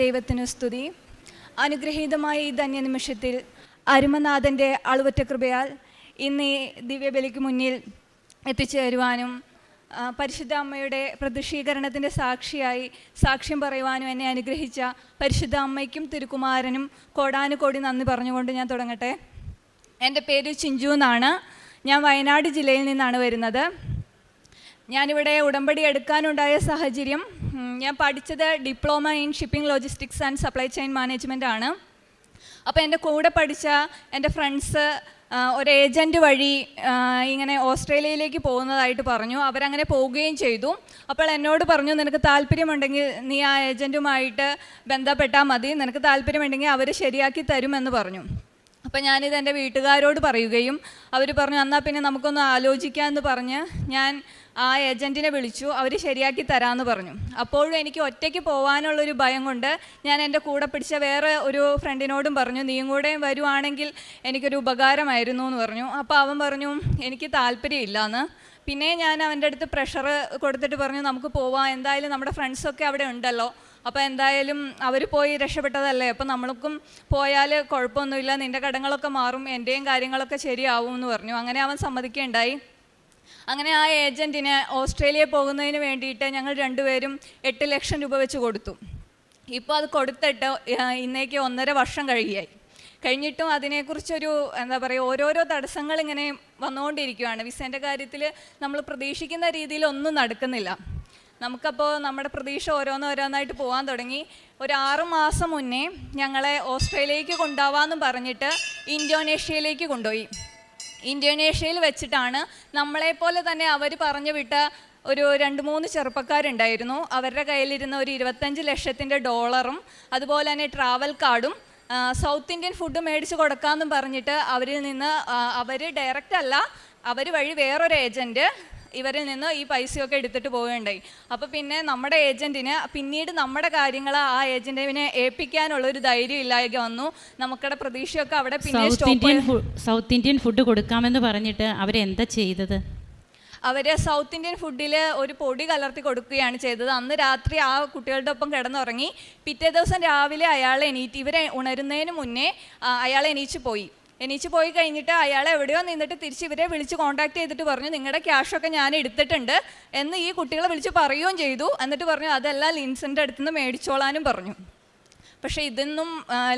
ദൈവത്തിനു സ്തുതി. അനുഗ്രഹീതമായ ഈ ധന്യനിമിഷത്തിൽ അരുമനാഥൻ്റെ അളവറ്റ കൃപയാൽ ഇന്ന് ഈ ദിവ്യബലിക്ക് മുന്നിൽ എത്തിച്ചേരുവാനും പരിശുദ്ധ അമ്മയുടെ പ്രതിഷ്ഠീകരണത്തിൻ്റെ സാക്ഷിയായി സാക്ഷ്യം പറയുവാനും എന്നെ അനുഗ്രഹിച്ച പരിശുദ്ധ അമ്മയ്ക്കും തിരുക്കുമാരനും കോടാനുകോടി നന്ദി പറഞ്ഞുകൊണ്ട് ഞാൻ തുടങ്ങട്ടെ. എൻ്റെ പേര് ചിഞ്ചു എന്നാണ്. ഞാൻ വയനാട് ജില്ലയിൽ നിന്നാണ് വരുന്നത്. ഞാനിവിടെ ഉടമ്പടി എടുക്കാനുണ്ടായ സാഹചര്യം, ഞാൻ പഠിച്ചത് diploma in shipping logistics and supply chain management ആണ്. അപ്പോൾ എൻ്റെ കൂടെ പഠിച്ച എൻ്റെ ഫ്രണ്ട്സ് ഒരു ഏജൻറ്റ് വഴി ഇങ്ങനെ ഓസ്ട്രേലിയയിലേക്ക് പോകുന്നതായിട്ട് പറഞ്ഞു. അവരങ്ങനെ പോവുകയും ചെയ്തു. അപ്പോൾ എന്നോട് പറഞ്ഞു, നിനക്ക് താല്പര്യമുണ്ടെങ്കിൽ നീ ആ ഏജൻറ്റുമായിട്ട് ബന്ധപ്പെട്ടാൽ മതി, നിനക്ക് താല്പര്യമുണ്ടെങ്കിൽ അവർ ശരിയാക്കി തരുമെന്ന് പറഞ്ഞു. അപ്പോൾ ഞാനിത് എൻ്റെ വീട്ടുകാരോട് പറയുകയും അവർ പറഞ്ഞു, എന്നാൽ പിന്നെ നമുക്കൊന്ന് ആലോചിക്കാമെന്ന് പറഞ്ഞ് ഞാൻ ആ ഏജൻറ്റിനെ വിളിച്ചു. അവർ ശരിയാക്കി തരാമെന്ന് പറഞ്ഞു. അപ്പോഴും എനിക്ക് ഒറ്റയ്ക്ക് പോകാനുള്ളൊരു ഭയം കൊണ്ട് ഞാൻ എൻ്റെ കൂടെ പിടിച്ച വേറെ ഒരു ഫ്രണ്ടിനോടും പറഞ്ഞു, നീയും കൂടെ വരുവാണെങ്കിൽ എനിക്കൊരു ഉപകാരമായിരുന്നു എന്ന് പറഞ്ഞു. അപ്പോൾ അവൻ പറഞ്ഞു, എനിക്ക് താല്പര്യമില്ലയെന്ന്. പിന്നെ ഞാൻ അവൻ്റെ അടുത്ത് പ്രഷർ കൊടുത്തിട്ട് പറഞ്ഞു, നമുക്ക് പോവാം, എന്തായാലും നമ്മുടെ ഫ്രണ്ട്സൊക്കെ അവിടെ ഉണ്ടല്ലോ, അപ്പോൾ എന്തായാലും അവർ പോയി രക്ഷപ്പെട്ടതല്ലേ, അപ്പോൾ നമ്മൾക്കും പോയാൽ കുഴപ്പമൊന്നുമില്ല, നിൻ്റെ കടങ്ങളൊക്കെ മാറും, എൻ്റെയും കാര്യങ്ങളൊക്കെ ശരിയാവും എന്ന് പറഞ്ഞു. അങ്ങനെ അവൻ സമ്മതിക്കുകയുണ്ടായി. അങ്ങനെ ആ ഏജൻറ്റിന് ഓസ്ട്രേലിയ പോകുന്നതിന് വേണ്ടിയിട്ട് ഞങ്ങൾ രണ്ടുപേരും 8 ലക്ഷം രൂപ വെച്ച് കൊടുത്തു. ഇപ്പോൾ അത് കൊടുത്തിട്ട് ഇന്നേക്ക് 1.5 വർഷം കഴിഞ്ഞിട്ടും അതിനെക്കുറിച്ചൊരു എന്താ പറയുക, ഓരോരോ തടസ്സങ്ങൾ ഇങ്ങനെ വന്നുകൊണ്ടിരിക്കുകയാണ്. വിസേൻ്റെ കാര്യത്തിൽ നമ്മൾ പ്രതീക്ഷിക്കുന്ന രീതിയിൽ ഒന്നും നടക്കുന്നില്ല. നമുക്കപ്പോൾ നമ്മുടെ പ്രതീക്ഷ ഓരോന്നോരോന്നായിട്ട് പോകാൻ തുടങ്ങി. ഒരു 6 മാസം മുന്നേ ഞങ്ങളെ ഓസ്ട്രേലിയയിലേക്ക് കൊണ്ടുപോകാമെന്ന് പറഞ്ഞിട്ട് ഇന്തോനേഷ്യയിലേക്ക് കൊണ്ടുപോയി. ഇന്തോനേഷ്യയിൽ വെച്ചിട്ടാണ് നമ്മളെപ്പോലെ തന്നെ അവർ പറഞ്ഞു വിട്ട ഒരു 2-3 ചെറുപ്പക്കാരുണ്ടായിരുന്നു. അവരുടെ കയ്യിലിരുന്ന ഒരു 25 ലക്ഷത്തിൻ്റെ ഡോളറും അതുപോലെ തന്നെ ട്രാവൽ കാർഡും സൗത്ത് ഇന്ത്യൻ ഫുഡ് മേടിച്ച് കൊടുക്കാമെന്നും പറഞ്ഞിട്ട് അവരിൽ നിന്ന്, അവർ ഡയറക്റ്റ് അല്ല, അവർ വഴി വേറൊരു ഏജൻറ്റ് ഇവരിൽ നിന്ന് ഈ പൈസയൊക്കെ എടുത്തിട്ട് പോവുകയുണ്ടായി. അപ്പോൾ പിന്നെ നമ്മുടെ ഏജൻറ്റിന് പിന്നീട് നമ്മുടെ കാര്യങ്ങൾ ആ ഏജൻറ്റിനെ ഏൽപ്പിക്കാനുള്ളൊരു ധൈര്യം ഇല്ലാതെ വന്നു. നമുക്കുടെ പ്രതീക്ഷയൊക്കെ അവിടെ പിന്നെ സൗത്ത് ഇന്ത്യൻ ഫുഡ് കൊടുക്കാമെന്ന് പറഞ്ഞിട്ട് അവരെന്താ ചെയ്തത്? അവർ സൗത്ത് ഇന്ത്യൻ ഫുഡിൽ ഒരു പൊടി കലർത്തി കൊടുക്കുകയാണ് ചെയ്തത്. അന്ന് രാത്രി ആ കുട്ടികളുടെ ഒപ്പം കിടന്നുറങ്ങി. പിറ്റേ ദിവസം രാവിലെ അയാൾ ഇവരെ ഉണരുന്നതിന് മുന്നേ അയാൾ എണീച്ച് പോയി കഴിഞ്ഞിട്ട് അയാൾ എവിടെയോ നിന്നിട്ട് തിരിച്ച് ഇവരെ വിളിച്ച് കോൺടാക്ട് ചെയ്തിട്ട് പറഞ്ഞു, നിങ്ങളുടെ ക്യാഷൊക്കെ ഞാൻ എടുത്തിട്ടുണ്ട് എന്ന് ഈ കുട്ടികളെ വിളിച്ച് പറയുകയും ചെയ്തു. എന്നിട്ട് പറഞ്ഞു, അതെല്ലാം ലിൻസൻ്റെ അടുത്ത് നിന്ന് മേടിച്ചോളാനും പറഞ്ഞു. പക്ഷേ ഇതൊന്നും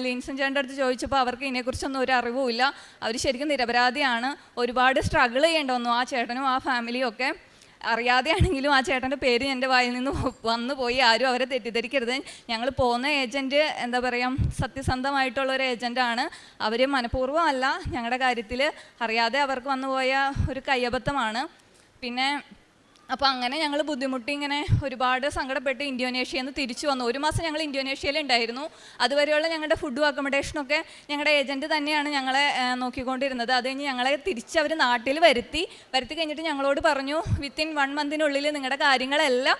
ലിൻസൻ ചേട്ടൻ്റെ അടുത്ത് ചോദിച്ചപ്പോൾ അവർക്ക് ഇതിനെക്കുറിച്ചൊന്നും ഒരു അറിവുമില്ല. അവർ ശരിക്കും നിരപരാധിയാണ്. ഒരുപാട് സ്ട്രഗിൾ ചെയ്യേണ്ടി വന്നു ആ ചേട്ടനും ആ ഫാമിലിയും ഒക്കെ. അറിയാതെയാണെങ്കിലും ആ ചേട്ടൻ്റെ പേര് എൻ്റെ വായിൽ നിന്ന് വന്നു പോയി. ആരും അവരെ തെറ്റിദ്ധരിക്കരുത്. ഞങ്ങൾ പോകുന്ന ഏജൻറ്റ് എന്താ പറയുക, സത്യസന്ധമായിട്ടുള്ളൊരു ഏജൻറ്റാണ്. അവർ മനഃപൂർവ്വം അല്ല, ഞങ്ങളുടെ കാര്യത്തിൽ അറിയാതെ അവർക്ക് വന്നുപോയ ഒരു കയ്യബദ്ധമാണ്. പിന്നെ അപ്പോൾ അങ്ങനെ ഞങ്ങൾ ബുദ്ധിമുട്ടി ഇങ്ങനെ ഒരുപാട് സങ്കടപ്പെട്ട് ഇന്തോനേഷ്യയിൽ നിന്ന് തിരിച്ചു വന്നു. 1 മാസം ഞങ്ങൾ ഇന്തോനേഷ്യയിൽ ഉണ്ടായിരുന്നു. അതുവരെയുള്ള ഞങ്ങളുടെ ഫുഡും അക്കോമഡേഷനൊക്കെ ഞങ്ങളുടെ ഏജൻറ്റ് തന്നെയാണ് ഞങ്ങളെ നോക്കിക്കൊണ്ടിരുന്നത്. അത് കഴിഞ്ഞ് ഞങ്ങളെ തിരിച്ച് അവർ നാട്ടിൽ വരുത്തി കഴിഞ്ഞിട്ട് ഞങ്ങളോട് പറഞ്ഞു, വിത്തിൻ 1 മന്തിനുള്ളിൽ നിങ്ങളുടെ കാര്യങ്ങളെല്ലാം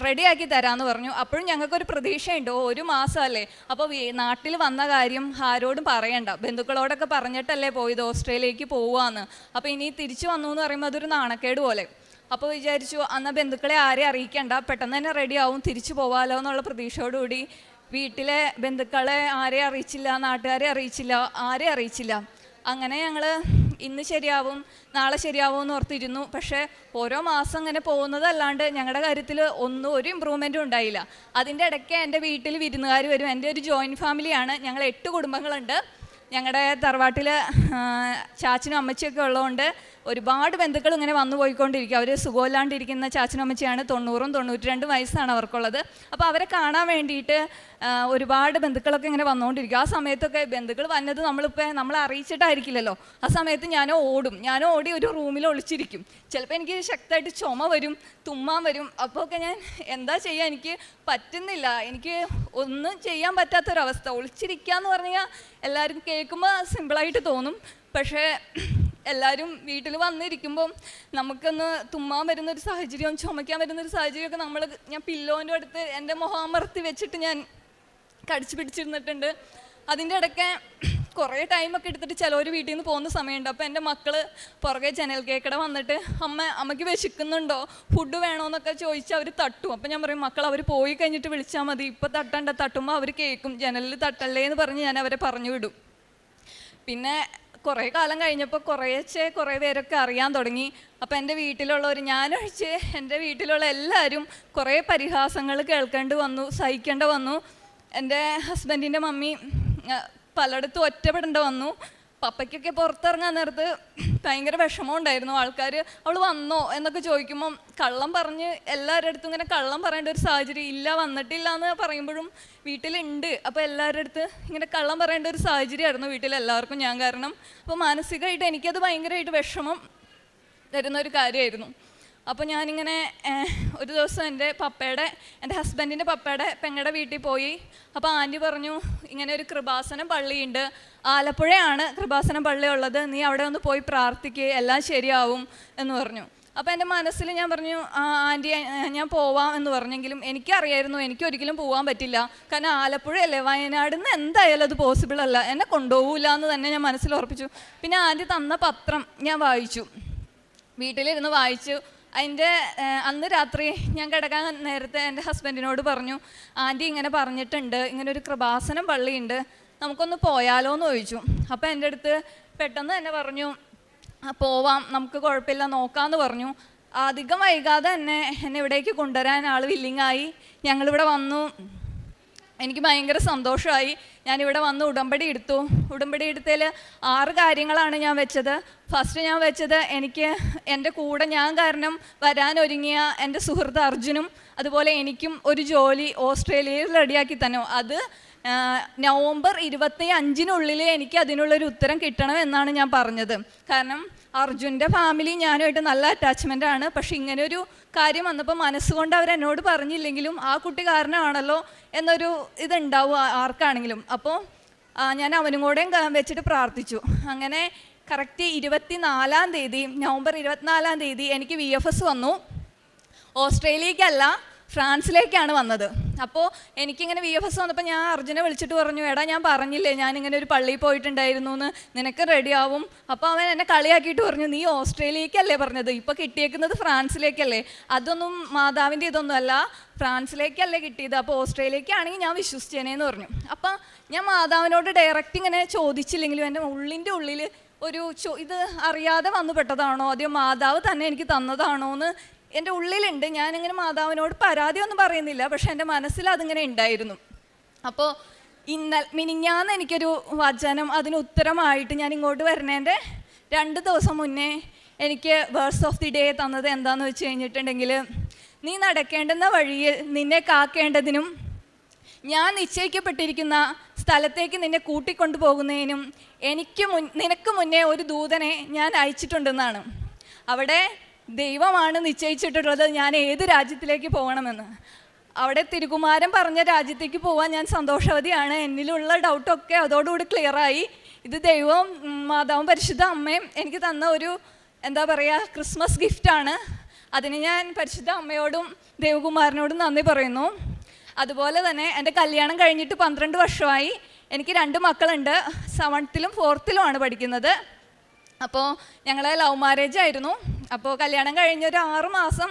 റെഡിയാക്കി തരാമെന്ന് പറഞ്ഞു. അപ്പോഴും ഞങ്ങൾക്കൊരു പ്രതീക്ഷയുണ്ട്, 1 മാസമല്ലേ, അപ്പോൾ നാട്ടിൽ വന്ന കാര്യം ആരോടും പറയണ്ട, ബന്ധുക്കളോടൊക്കെ പറഞ്ഞിട്ടല്ലേ പോയത്, ഓസ്ട്രേലിയയിലേക്ക് പോവുകയെന്ന്. അപ്പോൾ ഇനി തിരിച്ചു വന്നു എന്ന് പറയുമ്പോൾ അതൊരു നാണക്കേട് പോലെ. അപ്പോൾ വിചാരിച്ചു, എന്നാൽ ബന്ധുക്കളെ ആരെയും അറിയിക്കേണ്ട, പെട്ടെന്ന് തന്നെ റെഡിയാവും, തിരിച്ചു പോകാമല്ലോ എന്നുള്ള പ്രതീക്ഷയോടുകൂടി വീട്ടിലെ ബന്ധുക്കളെ ആരെയും അറിയിച്ചില്ല, നാട്ടുകാരെ അറിയിച്ചില്ല, ആരെയും അറിയിച്ചില്ല. അങ്ങനെ ഞങ്ങൾ ഇന്ന് ശരിയാവും നാളെ ശരിയാവും എന്ന് ഓർത്തിരുന്നു. പക്ഷേ ഓരോ മാസം ഇങ്ങനെ പോകുന്നതല്ലാണ്ട് ഞങ്ങളുടെ കാര്യത്തിൽ ഒരു ഇമ്പ്രൂവ്മെൻറ്റും ഉണ്ടായില്ല. അതിൻ്റെ ഇടയ്ക്ക് എൻ്റെ വീട്ടിൽ വിരുന്നുകാർ വരും. എൻ്റെ ഒരു ജോയിൻറ്റ് ഫാമിലിയാണ്. ഞങ്ങൾ 8 കുടുംബങ്ങളുണ്ട്. ഞങ്ങളുടെ തറവാട്ടിൽ ചാച്ചനും അമ്മച്ചിയൊക്കെ ഉള്ളതുകൊണ്ട് ഒരുപാട് ബന്ധുക്കൾ ഇങ്ങനെ വന്നു പോയിക്കൊണ്ടിരിക്കും. അവർ സുഖമില്ലാണ്ടിരിക്കുന്ന ചാച്ചനും അമ്മച്ചിയാണ്. 90-92 വയസ്സാണ് അവർക്കുള്ളത്. അപ്പോൾ അവരെ കാണാൻ വേണ്ടിയിട്ട് ഒരുപാട് ബന്ധുക്കളൊക്കെ ഇങ്ങനെ വന്നുകൊണ്ടിരിക്കും. ആ സമയത്തൊക്കെ ബന്ധുക്കൾ വന്നത് നമ്മളെ അറിയിച്ചിട്ടായിരിക്കില്ലല്ലോ. ആ സമയത്ത് ഞാനോ ഓടി ഒരു റൂമിൽ ഒളിച്ചിരിക്കും. ചിലപ്പോൾ എനിക്ക് ശക്തമായിട്ട് ചുമ വരും, തുമ്മാൻ വരും. അപ്പോൾ ഒക്കെ ഞാൻ എന്താ ചെയ്യുക, എനിക്ക് പറ്റുന്നില്ല, എനിക്ക് ഒന്നും ചെയ്യാൻ പറ്റാത്തൊരവസ്ഥ. ഒളിച്ചിരിക്കുക എന്ന് പറഞ്ഞാൽ എല്ലാവരും കേൾക്കുമ്പോൾ സിമ്പിളായിട്ട് തോന്നും. പക്ഷേ എല്ലാവരും വീട്ടിൽ വന്നിരിക്കുമ്പം നമുക്കൊന്ന് തുമ്മാൻ വരുന്നൊരു സാഹചര്യം, ചുമയ്ക്കാൻ വരുന്നൊരു സാഹചര്യമൊക്കെ ഞാൻ പില്ലോൻ്റെ അടുത്ത് എൻ്റെ മുഖം അമർത്തി വെച്ചിട്ട് ഞാൻ കടിച്ചു പിടിച്ചിരുന്നിട്ടുണ്ട്. അതിൻ്റെ ഇടയ്ക്ക് കുറേ ടൈമൊക്കെ എടുത്തിട്ട് ചിലവർ വീട്ടിൽ നിന്ന് പോകുന്ന സമയമുണ്ട്. അപ്പോൾ എൻ്റെ മക്കൾ പുറകെ ജനൽ കേക്കട വന്നിട്ട് അമ്മയ്ക്ക് വിശക്കുന്നുണ്ടോ, ഫുഡ് വേണോന്നൊക്കെ ചോദിച്ച് അവർ തട്ടും. അപ്പോൾ ഞാൻ പറയും, മക്കൾ അവർ പോയി കഴിഞ്ഞിട്ട് വിളിച്ചാൽ മതി, ഇപ്പോൾ തട്ടണ്ട, തട്ടുമ്പോൾ അവർ കേൾക്കും, ജനലിൽ തട്ടല്ലേ എന്ന് പറഞ്ഞ് ഞാൻ അവരെ പറഞ്ഞു വിടും. പിന്നെ കുറേ കാലം കഴിഞ്ഞപ്പോൾ കുറേ പേരൊക്കെ അറിയാൻ തുടങ്ങി. അപ്പോൾ എൻ്റെ വീട്ടിലുള്ളവർ, ഞാനൊഴിച്ച് എൻ്റെ വീട്ടിലുള്ള എല്ലാവരും കുറേ പരിഹാസങ്ങൾ കേൾക്കേണ്ടി വന്നു, സഹിക്കേണ്ടി വന്നു. എൻ്റെ ഹസ്ബൻഡിൻ്റെ മമ്മി പലയിടത്തും ഒറ്റപ്പെടേണ്ടി വന്നു. പപ്പയ്ക്കൊക്കെ പുറത്തിറങ്ങാൻ നേരത്ത് ഭയങ്കര വിഷമം ഉണ്ടായിരുന്നു. ആൾക്കാർ അവൾ വന്നോ എന്നൊക്കെ ചോദിക്കുമ്പം കള്ളം പറഞ്ഞ് എല്ലാവരുടെ അടുത്തും ഇങ്ങനെ കള്ളം പറയേണ്ട ഒരു സാഹചര്യം, ഇല്ല വന്നിട്ടില്ല എന്ന് പറയുമ്പോഴും വീട്ടിലുണ്ട്. അപ്പോൾ എല്ലാവരുടെ അടുത്ത് ഇങ്ങനെ കള്ളം പറയേണ്ട ഒരു സാഹചര്യമായിരുന്നു വീട്ടിലെല്ലാവർക്കും ഞാൻ കാരണം. അപ്പോൾ മാനസികമായിട്ട് എനിക്കത് ഭയങ്കരമായിട്ട് വിഷമം തരുന്നൊരു കാര്യമായിരുന്നു. അപ്പോൾ ഞാനിങ്ങനെ ഒരു ദിവസം എൻ്റെ ഹസ്ബൻഡിൻ്റെ പപ്പയുടെ പെങ്ങളുടെ വീട്ടിൽ പോയി. അപ്പോൾ ആൻറ്റി പറഞ്ഞു, ഇങ്ങനെ ഒരു കൃപാസനം പള്ളിയുണ്ട്, ആലപ്പുഴയാണ് കൃപാസനം പള്ളി ഉള്ളത്, നീ അവിടെ ഒന്ന് പോയി പ്രാർത്ഥിക്കുക, എല്ലാം ശരിയാവും എന്ന് പറഞ്ഞു. അപ്പോൾ എൻ്റെ മനസ്സിൽ ഞാൻ പറഞ്ഞു, ആൻറ്റി ഞാൻ പോവാം എന്ന് പറഞ്ഞെങ്കിലും എനിക്കറിയായിരുന്നു എനിക്കൊരിക്കലും പോകാൻ പറ്റില്ല. കാരണം ആലപ്പുഴയല്ലേ, വയനാട് നിന്ന് എന്തായാലും അത് പോസിബിൾ അല്ല, എന്നെ കൊണ്ടുപോകില്ല എന്ന് തന്നെ ഞാൻ മനസ്സിൽ ഉറപ്പിച്ചു. പിന്നെ ആൻറ്റി തന്ന പത്രം ഞാൻ വായിച്ചു, വീട്ടിലിരുന്ന് വായിച്ചു. അന്ന് രാത്രി ഞാൻ കിടക്കാൻ നേരത്തെ എൻ്റെ ഹസ്ബൻഡിനോട് പറഞ്ഞു, ആൻറ്റി ഇങ്ങനെ പറഞ്ഞിട്ടുണ്ട്, ഇങ്ങനെ ഒരു കൃപാസനം പള്ളിയുണ്ട്, നമുക്കൊന്ന് പോയാലോ എന്ന് ചോദിച്ചു. അപ്പോൾ എൻ്റെ അടുത്ത് പെട്ടെന്ന് തന്നെ പറഞ്ഞു, പോവാം, നമുക്ക് കുഴപ്പമില്ല, നോക്കാമെന്ന് പറഞ്ഞു. അധികം വൈകാതെ എന്നെ ഇവിടേക്ക് കൊണ്ടുവരാൻ ആൾ വില്ലിങ്ങായി. ഞങ്ങളിവിടെ വന്നു, എനിക്ക് ഭയങ്കര സന്തോഷമായി. ഞാനിവിടെ വന്ന് ഉടമ്പടി എടുത്തതിൽ 6 കാര്യങ്ങളാണ് ഞാൻ വെച്ചത്. ഫസ്റ്റ് ഞാൻ വെച്ചത്, എനിക്ക് എൻ്റെ കൂടെ ഞാൻ കാരണം വരാനൊരുങ്ങിയ എൻ്റെ സുഹൃത്ത് അർജുനും അതുപോലെ എനിക്കും ഒരു ജോലി ഓസ്ട്രേലിയയിൽ റെഡിയാക്കി തന്നെ. അത് നവംബർ 25-നുള്ളിൽ എനിക്ക് അതിനുള്ളൊരു ഉത്തരം കിട്ടണം എന്നാണ് ഞാൻ പറഞ്ഞത്. കാരണം അർജുൻ്റെ ഫാമിലി ഞാനുമായിട്ട് നല്ല അറ്റാച്ച്മെൻ്റാണ്. പക്ഷെ ഇങ്ങനെയൊരു കാര്യം വന്നപ്പോൾ മനസ്സുകൊണ്ട് അവരെന്നോട് പറഞ്ഞില്ലെങ്കിലും ആ കുട്ടി കാരണമാണല്ലോ എന്നൊരു ഇതുണ്ടാവും ആർക്കാണെങ്കിലും. അപ്പോൾ ഞാൻ അവനും കൂടെയും വെച്ചിട്ട് പ്രാർത്ഥിച്ചു. അങ്ങനെ കറക്റ്റ് 24-ാം തീയതി, നവംബർ 24-ാം തീയതി എനിക്ക് VFS വന്നു. ഓസ്ട്രേലിയക്കല്ല, ഫ്രാൻസിലേക്കാണ് വന്നത്. അപ്പോൾ എനിക്കിങ്ങനെ VFS വന്നപ്പോൾ ഞാൻ അർജുനെ വിളിച്ചിട്ട് പറഞ്ഞു, എടാ ഞാൻ പറഞ്ഞില്ലേ ഞാനിങ്ങനെ ഒരു പള്ളിയിൽ പോയിട്ടുണ്ടായിരുന്നു എന്ന്, നിനക്ക് റെഡിയാവും. അപ്പോൾ അവൻ എന്നെ കളിയാക്കിയിട്ട് പറഞ്ഞു, നീ ഓസ്ട്രേലിയക്കല്ലേ പറഞ്ഞത്, ഇപ്പോൾ കിട്ടിയേക്കുന്നത് ഫ്രാൻസിലേക്കല്ലേ, അതൊന്നും മാതാവിൻ്റെ ഇതൊന്നും അല്ല, ഫ്രാൻസിലേക്കല്ലേ കിട്ടിയത്, അപ്പോൾ ഓസ്ട്രേലിയക്കാണെങ്കിൽ ഞാൻ വിശ്വസിച്ചേനേന്ന് പറഞ്ഞു. അപ്പം ഞാൻ മാതാവിനോട് ഡയറക്റ്റ് ഇങ്ങനെ ചോദിച്ചില്ലെങ്കിലും എൻ്റെ ഉള്ളിൻ്റെ ഉള്ളിൽ ഒരു ഇത് അറിയാതെ വന്നു പെട്ടതാണോ, അതോ മാതാവ് തന്നെ എനിക്ക് തന്നതാണോ എന്ന് എൻ്റെ ഉള്ളിലുണ്ട്. ഞാനിങ്ങനെ മാതാവിനോട് പരാതിയൊന്നും പറയുന്നില്ല, പക്ഷെ എൻ്റെ മനസ്സിൽ അതിങ്ങനെ ഉണ്ടായിരുന്നു. അപ്പോൾ മിനിഞ്ഞാന്ന് എനിക്കൊരു വചനം അതിന് ഉത്തരമായിട്ട് ഞാൻ ഇങ്ങോട്ട് വരുന്നതിൻ്റെ 2 ദിവസം മുന്നേ എനിക്ക് വേഴ്സ് ഓഫ് ദി ഡേ തന്നത് എന്താണെന്ന് വെച്ച് കഴിഞ്ഞിട്ടുണ്ടെങ്കിൽ, നീ നടക്കേണ്ടുന്ന വഴിയിൽ നിന്നെ കാക്കേണ്ടതിനും ഞാൻ നിശ്ചയിക്കപ്പെട്ടിരിക്കുന്ന സ്ഥലത്തേക്ക് നിന്നെ കൂട്ടിക്കൊണ്ടു പോകുന്നതിനും നിനക്ക് മുന്നേ ഒരു ദൂതനെ ഞാൻ അയച്ചിട്ടുണ്ടെന്നാണ്. അവിടെ ദൈവമാണ് നിശ്ചയിച്ചിട്ടുള്ളത് ഞാൻ ഏത് രാജ്യത്തിലേക്ക് പോകണമെന്ന്. അവിടെ തിരുകുമാരൻ പറഞ്ഞ രാജ്യത്തേക്ക് പോകാൻ ഞാൻ സന്തോഷവതിയാണ്. എന്നിലുള്ള ഡൗട്ടൊക്കെ അതോടുകൂടി ക്ലിയറായി. ഇത് ദൈവവും മാതാവും പരിശുദ്ധ അമ്മയും എനിക്ക് തന്ന ഒരു എന്താ പറയുക ക്രിസ്മസ് ഗിഫ്റ്റാണ്. അതിന് ഞാൻ പരിശുദ്ധ അമ്മയോടും ദേവകുമാരനോടും നന്ദി പറയുന്നു. അതുപോലെ തന്നെ എൻ്റെ കല്യാണം കഴിഞ്ഞിട്ട് 12 വർഷമായി. എനിക്ക് 2 മക്കളുണ്ട്. 7th-ലും 4th-ലുമാണ് പഠിക്കുന്നത്. അപ്പോൾ ഞങ്ങളെ ലവ് മാരേജ് ആയിരുന്നു. അപ്പോൾ കല്യാണം കഴിഞ്ഞൊരു 6 മാസം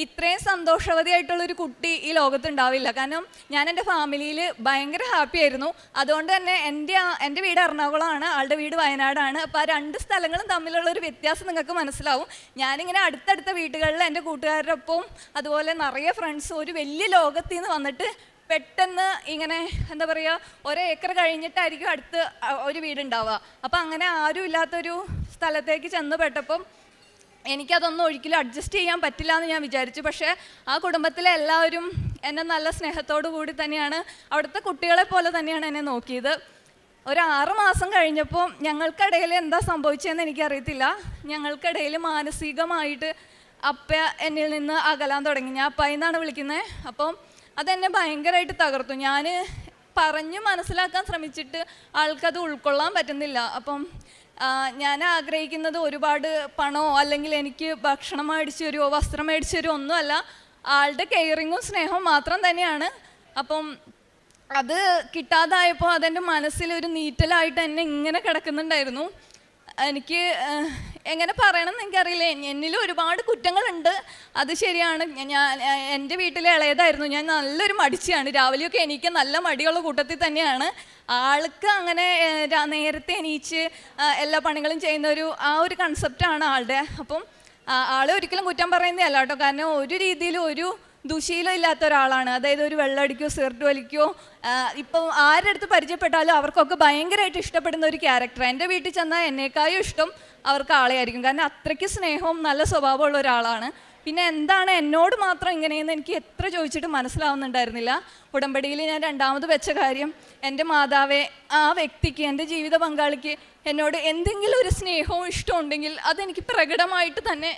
ഇത്രയും സന്തോഷവതിയായിട്ടുള്ളൊരു കുട്ടി ഈ ലോകത്തുണ്ടാവില്ല. കാരണം ഞാൻ എൻ്റെ ഫാമിലിയിൽ ഭയങ്കര ഹാപ്പി ആയിരുന്നു. അതുകൊണ്ട് തന്നെ എൻ്റെ വീട് എറണാകുളമാണ്, ആളുടെ വീട് വയനാടാണ്. അപ്പോൾ ആ 2 സ്ഥലങ്ങളും തമ്മിലുള്ളൊരു വ്യത്യാസം നിങ്ങൾക്ക് മനസ്സിലാവും. ഞാനിങ്ങനെ അടുത്തടുത്ത വീടുകളിൽ എൻ്റെ കൂട്ടുകാരുടെ ഒപ്പം അതുപോലെ നിറയെ ഫ്രണ്ട്സും ഒരു വലിയ ലോകത്തിൽ നിന്ന് വന്നിട്ട് പെട്ടെന്ന് ഇങ്ങനെ എന്താ പറയുക 1 ഏക്കർ കഴിഞ്ഞിട്ടായിരിക്കും അടുത്ത് ഒരു വീടുണ്ടാവുക. അപ്പോൾ അങ്ങനെ ആരും ഇല്ലാത്തൊരു സ്ഥലത്തേക്ക് ചെന്ന് പെട്ടപ്പം എനിക്കതൊന്നും ഒരിക്കലും അഡ്ജസ്റ്റ് ചെയ്യാൻ പറ്റില്ല എന്ന് ഞാൻ വിചാരിച്ചു. പക്ഷേ ആ കുടുംബത്തിലെ എല്ലാവരും എന്നെ നല്ല സ്നേഹത്തോടു കൂടി തന്നെയാണ്, അവിടുത്തെ കുട്ടികളെ പോലെ തന്നെയാണ് എന്നെ നോക്കിയത്. ഒരു 6 മാസം കഴിഞ്ഞപ്പോൾ ഞങ്ങൾക്കിടയിൽ എന്താ സംഭവിച്ചതെന്ന് എനിക്കറിയത്തില്ല. ഞങ്ങൾക്കിടയിൽ മാനസികമായിട്ട് അപ്പ എന്നിൽ നിന്ന് അകലാൻ തുടങ്ങി. ഞാൻ അപ്പ എന്നാണ് വിളിക്കുന്നത്. അപ്പം അതെന്നെ ഭയങ്കരമായിട്ട് തകർത്തു. ഞാൻ പറഞ്ഞ് മനസ്സിലാക്കാൻ ശ്രമിച്ചിട്ട് ആൾക്കത് ഉൾക്കൊള്ളാൻ പറ്റുന്നില്ല. അപ്പം ഞാൻ ആഗ്രഹിക്കുന്നത് ഒരുപാട് പണമോ അല്ലെങ്കിൽ എനിക്ക് ഭക്ഷണം മേടിച്ച് തരുമോ വസ്ത്രം മേടിച്ച് തരുമോ ഒന്നുമല്ല, ആളുടെ കെയറിങ്ങും സ്നേഹവും മാത്രം തന്നെയാണ്. അപ്പം അത് കിട്ടാതായപ്പോൾ അതെൻ്റെ മനസ്സിലൊരു നീറ്റലായിട്ട് എന്നെ ഇങ്ങനെ കിടക്കുന്നുണ്ടായിരുന്നു. എനിക്ക് എങ്ങനെ പറയണമെന്ന് എനിക്കറിയില്ല. എന്നിൽ ഒരുപാട് കുറ്റങ്ങളുണ്ട്, അത് ശരിയാണ്. ഞാൻ എൻ്റെ വീട്ടിലെ ഇളയതായിരുന്നു. ഞാൻ നല്ലൊരു മടിച്ചിയാണ്. രാവിലെയൊക്കെ എനിക്ക് നല്ല മടിയുള്ള കൂട്ടത്തിൽ തന്നെയാണ്. ആൾക്ക് അങ്ങനെ നേരത്തെ എണീച്ച് എല്ലാ പണികളും ചെയ്യുന്ന ആ ഒരു കൺസെപ്റ്റാണ് ആളുടെ. അപ്പം ആളെ ഒരിക്കലും കുറ്റം പറയുന്നതല്ല കേട്ടോ. കാരണം ഒരു രീതിയിലും ഒരു ദുശീലം ഇല്ലാത്ത ഒരാളാണ്. അതായത് ഒരു വെള്ളമടിക്കോ സിഗരറ്റ് വലിക്കോ, ഇപ്പോൾ ആരുടെ അടുത്ത് പരിചയപ്പെട്ടാലും അവർക്കൊക്കെ ഭയങ്കരമായിട്ട് ഇഷ്ടപ്പെടുന്ന ഒരു ക്യാരക്ടർ. എൻ്റെ വീട്ടിൽ ചെന്നാൽ എന്നേക്കാളും ഇഷ്ടം അവർക്ക് ആളെയായിരിക്കും. കാരണം അത്രയ്ക്ക് സ്നേഹവും നല്ല സ്വഭാവമുള്ള ഒരാളാണ്. പിന്നെ എന്താണ് എന്നോട് മാത്രം ഇങ്ങനെയെന്ന് എനിക്ക് എത്ര ചോദിച്ചിട്ട് മനസ്സിലാവുന്നുണ്ടായിരുന്നില്ല. ഉടമ്പടിയിൽ ഞാൻ രണ്ടാമത് വെച്ച കാര്യം, എൻ്റെ മാതാവേ, ആ വ്യക്തിക്ക്, എൻ്റെ ജീവിത പങ്കാളിക്ക് എന്നോട് എന്തെങ്കിലും ഒരു സ്നേഹവും ഇഷ്ടവും ഉണ്ടെങ്കിൽ അതെനിക്ക് പ്രകടമായിട്ട് തന്നെ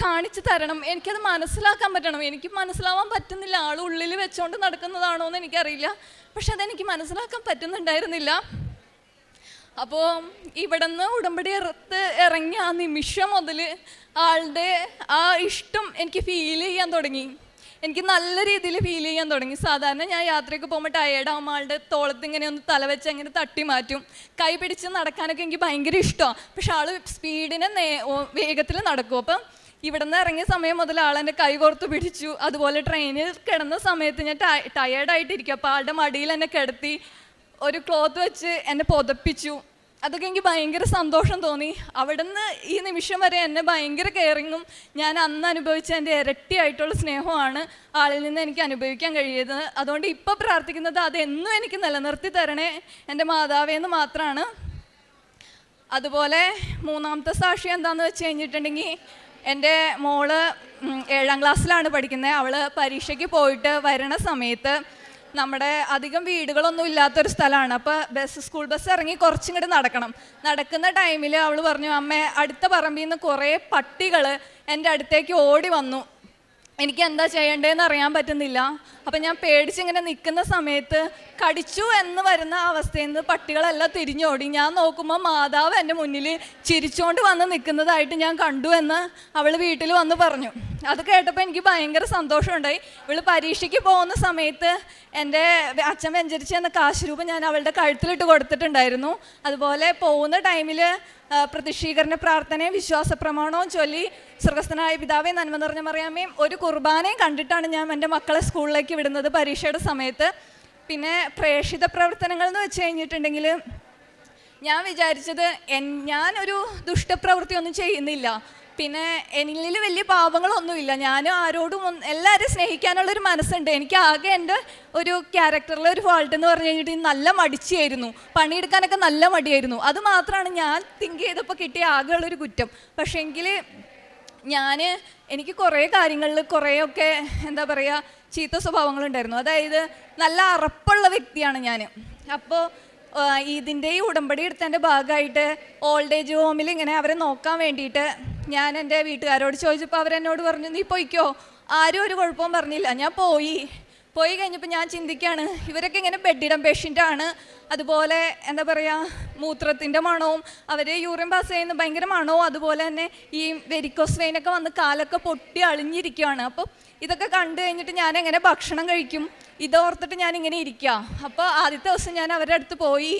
കാണിച്ചു തരണം. എനിക്കത് മനസ്സിലാക്കാൻ പറ്റണം. എനിക്ക് മനസ്സിലാവാൻ പറ്റുന്നില്ല. ആൾ ഉള്ളിൽ വെച്ചുകൊണ്ട് നടക്കുന്നതാണോ എന്ന് എനിക്കറിയില്ല. പക്ഷെ അതെനിക്ക് മനസ്സിലാക്കാൻ പറ്റുന്നുണ്ടായിരുന്നില്ല. അപ്പോൾ ഇവിടുന്ന് ഉടമ്പടി ഇറങ്ങിയ ആ നിമിഷം മുതൽ ആളുടെ ആ ഇഷ്ടം എനിക്ക് ഫീൽ ചെയ്യാൻ തുടങ്ങി. എനിക്ക് നല്ല രീതിയിൽ ഫീൽ ചെയ്യാൻ തുടങ്ങി. സാധാരണ ഞാൻ യാത്രയ്ക്ക് പോകുമ്പോൾ ടയേർഡാകുമ്പോൾ ആളുടെ തോളത്ത് ഇങ്ങനെ ഒന്ന് തലവെച്ച് അങ്ങനെ തട്ടി മാറ്റും. കൈ പിടിച്ച് നടക്കാനൊക്കെ എനിക്ക് ഭയങ്കര ഇഷ്ടമാണ്. പക്ഷെ ആൾ സ്പീഡിന് വേഗത്തിൽ നടക്കും. അപ്പം ഇവിടെ നിന്ന് ഇറങ്ങിയ സമയം മുതൽ ആളെൻ്റെ കൈ കോർത്ത് പിടിച്ചു. അതുപോലെ ട്രെയിനിൽ കിടന്ന സമയത്ത് ഞാൻ ടയേർഡായിട്ടിരിക്കും. അപ്പോൾ ആളുടെ മടിയിൽ എന്നെ കിടത്തി ഒരു ക്ലോത്ത് വെച്ച് എന്നെ പുതപ്പിച്ചു. അതൊക്കെ എനിക്ക് ഭയങ്കര സന്തോഷം തോന്നി. അവിടുന്ന് ഈ നിമിഷം വരെ എന്നെ ഭയങ്കര കെയറിങ്ങും ഞാൻ അന്ന് അനുഭവിച്ച എൻ്റെ ഇരട്ടിയായിട്ടുള്ള സ്നേഹമാണ് ആളിൽ നിന്ന് എനിക്ക് അനുഭവിക്കാൻ കഴിയുന്നത്. അതുകൊണ്ട് ഇപ്പോൾ പ്രാർത്ഥിക്കുന്നത് അതെന്നും എനിക്ക് നിലനിർത്തി തരണേ എൻ്റെ മാതാവേന്ന് മാത്രമാണ്. അതുപോലെ മൂന്നാമത്തെ സാക്ഷി എന്താണെന്ന് വെച്ച് കഴിഞ്ഞിട്ടുണ്ടെങ്കിൽ, എൻ്റെ മോള് 7ാം ക്ലാസ്സിലാണ് പഠിക്കുന്നത്. അവൾ പരീക്ഷയ്ക്ക് പോയിട്ട് വരണ സമയത്ത് നമ്മുടെ അധികം വീടുകളൊന്നും ഇല്ലാത്തൊരു സ്ഥലമാണ്. അപ്പോൾ സ്കൂൾ ബസ് ഇറങ്ങി കുറച്ചിങ്ങോട്ട് നടക്കണം. നടക്കുന്ന ടൈമിൽ അവൾ പറഞ്ഞു, അമ്മേ, അടുത്ത പറമ്പിൽ നിന്ന് കുറേ പട്ടികൾ എൻ്റെ അടുത്തേക്ക് ഓടി വന്നു. എനിക്ക് എന്താ ചെയ്യേണ്ടതെന്ന് അറിയാൻ പറ്റുന്നില്ല. അപ്പം ഞാൻ പേടിച്ചിങ്ങനെ നിൽക്കുന്ന സമയത്ത് കടിച്ചു എന്ന് വരുന്ന അവസ്ഥയിൽ നിന്ന് പട്ടികളെല്ലാം തിരിഞ്ഞോടി. ഞാൻ നോക്കുമ്പോൾ മാതാവ് എൻ്റെ മുന്നിൽ ചിരിച്ചുകൊണ്ട് വന്ന് നിൽക്കുന്നതായിട്ട് ഞാൻ കണ്ടു എന്ന് അവൾ വീട്ടിൽ വന്ന് പറഞ്ഞു. അത് കേട്ടപ്പോൾ എനിക്ക് ഭയങ്കര സന്തോഷമുണ്ടായി. ഇവൾ പരീക്ഷയ്ക്ക് പോകുന്ന സമയത്ത് എൻ്റെ അച്ഛൻ വെഞ്ചരിച്ച് എന്ന കാശ് രൂപ ഞാൻ അവളുടെ കഴുത്തിലിട്ട് കൊടുത്തിട്ടുണ്ടായിരുന്നു. അതുപോലെ പോകുന്ന ടൈമിൽ പ്രതിഷ്ഠീകരണ പ്രാർത്ഥനയും വിശ്വാസ പ്രമാണവും ചൊല്ലി സ്വർഗ്ഗസ്ഥനായ പിതാവേ, നന്മ നിറഞ്ഞ മറിയാമ്മയും ഒരു കുർബാനയും കണ്ടിട്ടാണ് ഞാൻ എൻ്റെ മക്കളെ സ്കൂളിലേക്ക് വിടുന്നത് പരീക്ഷയുടെ സമയത്ത്. പിന്നെ പ്രേക്ഷിത പ്രവർത്തനങ്ങൾ എന്ന് വെച്ച് കഴിഞ്ഞിട്ടുണ്ടെങ്കിൽ, ഞാൻ വിചാരിച്ചത് ഞാനൊരു ദുഷ്ടപ്രവൃത്തിയൊന്നും ചെയ്യുന്നില്ല. പിന്നെ എന്നിൽ വലിയ പാപങ്ങളൊന്നുമില്ല. ഞാനും ആരോടും എല്ലാവരും സ്നേഹിക്കാനുള്ളൊരു മനസ്സുണ്ട്. എനിക്ക് ആകെ എൻ്റെ ഒരു ക്യാരക്ടറിലെ ഒരു ഫോൾട്ട് എന്ന് പറഞ്ഞു കഴിഞ്ഞിട്ട് നല്ല മടിച്ചായിരുന്നു. പണിയെടുക്കാനൊക്കെ നല്ല മടിയായിരുന്നു. അത് മാത്രമാണ് ഞാൻ തിങ്ക് ചെയ്തപ്പോൾ കിട്ടിയ ആകെയുള്ളൊരു കുറ്റം. പക്ഷേങ്കിൽ എനിക്ക് കുറേ കാര്യങ്ങളിൽ കുറേയൊക്കെ എന്താ പറയുക ചീത്ത സ്വഭാവങ്ങളുണ്ടായിരുന്നു. അതായത് നല്ല അറപ്പുള്ള വ്യക്തിയാണ് ഞാൻ. അപ്പോൾ ഇതിൻ്റെ ഈ ഉടമ്പടി എടുത്തതിൻ്റെ ഭാഗമായിട്ട് ഓൾഡ് ഏജ് ഹോമിൽ ഇങ്ങനെ അവരെ നോക്കാൻ വേണ്ടിയിട്ട് ഞാൻ എൻ്റെ വീട്ടുകാരോട് ചോദിച്ചപ്പോൾ അവരെന്നോട് പറഞ്ഞു, നീ പോയിക്കോ. ആരും ഒരു കുഴപ്പവും പറഞ്ഞില്ല. ഞാൻ പോയി കഴിഞ്ഞപ്പോൾ ഞാൻ ചിന്തിക്കുകയാണ്, ഇവരൊക്കെ ഇങ്ങനെ ബെഡിടം പേഷ്യൻ്റാണ്. അതുപോലെ എന്താ പറയുക, മൂത്രത്തിൻ്റെ മണവും അവർ യൂറിൻ പാസ് ചെയ്യുന്ന ഭയങ്കര മണവും, അതുപോലെ തന്നെ ഈ വെരിക്കോസ് വെയിനൊക്കെ വന്ന് കാലൊക്കെ പൊട്ടി അളിഞ്ഞിരിക്കുകയാണ്. അപ്പോൾ ഇതൊക്കെ കണ്ടു കഴിഞ്ഞിട്ട് ഞാൻ എങ്ങനെ ഭക്ഷണം കഴിക്കും, ഇതോർത്തിട്ട് ഞാനിങ്ങനെ ഇരിക്കുക. അപ്പോൾ ആദ്യത്തെ ദിവസം ഞാൻ അവരുടെ അടുത്ത് പോയി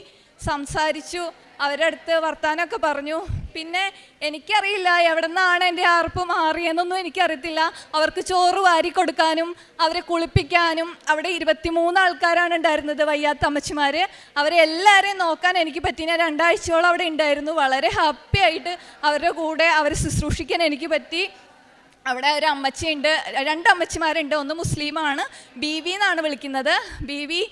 സംസാരിച്ചു, അവരുടെ അടുത്ത് വർത്താനമൊക്കെ പറഞ്ഞു. പിന്നെ എനിക്കറിയില്ല എവിടെ നിന്നാണ് എൻ്റെ ആർപ്പ് മാറിയെന്നൊന്നും എനിക്കറിയത്തില്ല. അവർക്ക് ചോറ് വാരി കൊടുക്കാനും അവരെ കുളിപ്പിക്കാനും, അവിടെ 23 ആൾക്കാരാണ് ഉണ്ടായിരുന്നത്, വയ്യാത്ത അമ്മച്ചിമാർ. അവരെ എല്ലാവരെയും നോക്കാൻ എനിക്ക് പറ്റി. ഞാൻ 2 ആഴ്ചയോളം അവിടെ ഉണ്ടായിരുന്നു. വളരെ ഹാപ്പി ആയിട്ട് അവരുടെ കൂടെ അവരെ ശുശ്രൂഷിക്കാൻ എനിക്ക് പറ്റി. അവിടെ ഒരു അമ്മച്ചിയുണ്ട്, 2 അമ്മച്ചിമാരുണ്ട്. ഒന്ന് മുസ്ലിമാണ്, ബീവി എന്നാണ് വിളിക്കുന്നത്. ബീവി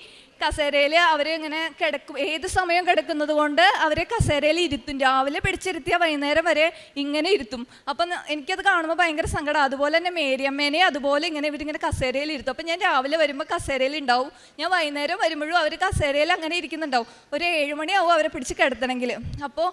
കസേരയിൽ അവർ ഇങ്ങനെ കിടക്കും, ഏത് സമയം കിടക്കുന്നത് കൊണ്ട് അവരെ കസേരയിൽ ഇരുത്തും. രാവിലെ പിടിച്ചിരുത്തിയാൽ വൈകുന്നേരം വരെ ഇങ്ങനെ ഇരുത്തും. അപ്പം എനിക്കത് കാണുമ്പോൾ ഭയങ്കര സങ്കടം. അതുപോലെ തന്നെ മേരിയമ്മേനെ അതുപോലെ ഇവരിങ്ങനെ കസേരയിൽ ഇരുത്തും. അപ്പം ഞാൻ രാവിലെ വരുമ്പോൾ കസേരയിൽ ഉണ്ടാവും, ഞാൻ വൈകുന്നേരം വരുമ്പോഴും അവർ കസേരയിൽ അങ്ങനെ ഇരിക്കുന്നുണ്ടാവും. ഒരു 7 മണിയാവും അവരെ പിടിച്ച് കിടത്തണമെങ്കിൽ. അപ്പോൾ